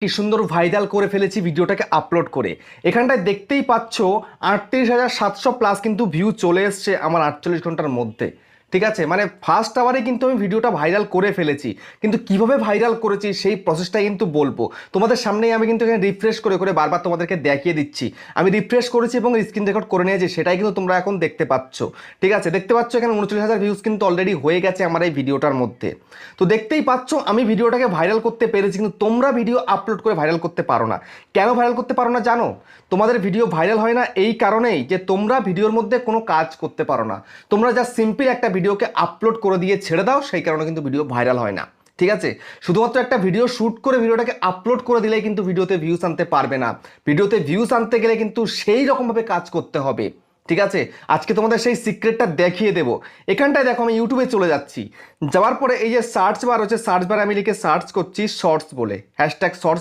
কি সুন্দর ভাইরাল করে ফেলেছি ভিডিওটাকে আপলোড করে। এখানটায় দেখতেই পাচ্ছ 38,700 প্লাস কিন্তু ভিউ চলে এসছে আমার 48 ঘন্টার মধ্যে। ঠিক আছে, মানে ফার্স্ট আওয়ারে কিন্তু আমি ভিডিওটা ভাইরাল করে ফেলেছি, কিন্তু কিভাবে ভাইরাল করেছি সেই প্রসেসটাই কিন্তু বলবো তোমাদের সামনেই। আমি কিন্তু এখানে রিফ্রেশ করে করে বারবার তোমাদেরকে দেখিয়ে দিচ্ছি। আমি রিফ্রেশ করেছি এবং স্ক্রিন রেকর্ড করে নিয়েছি, সেটাই কিন্তু তোমরা এখন দেখতে পাচ্ছ। ঠিক আছে, দেখতে পাচ্ছ এখানে 39,000 ভিউজ কিন্তু অলরেডি হয়ে গেছে আমার এই ভিডিওটার মধ্যে। তো দেখতেই পাচ্ছ আমি ভিডিওটাকে ভাইরাল করতে পেরেছি, কিন্তু তোমরা ভিডিও আপলোড করে ভাইরাল করতে পারো না। কেন ভাইরাল করতে পারো না জানো? তোমাদের ভিডিও ভাইরাল হয় না এই কারণেই যে তোমরা ভিডিওর মধ্যে কোনো কাজ করতে পারো না। তোমরা যা সিম্পল একটা ভিডিওকে আপলোড করে দিয়ে ছেড়ে দাও, সেই কারণে কিন্তু ভিডিও ভাইরাল হয় না। ঠিক আছে, শুধুমাত্র একটা ভিডিও শ্যুট করে ভিডিওটাকে আপলোড করে দিলেই কিন্তু ভিডিওতে ভিউজ আনতে পারবে না। ভিডিওতে ভিউজ আনতে গেলে কিন্তু সেই রকমভাবে কাজ করতে হবে। ঠিক আছে, আজকে তোমাদের সেই সিক্রেটটা দেখিয়ে দেবো। এখানটায় দেখো আমি ইউটিউবে চলে যাচ্ছি, যাওয়ার পরে এই যে সার্চ বার হচ্ছে, সার্চ বারে আমি লিখে সার্চ করছি শর্টস বলে, হ্যাশট্যাগ শর্টস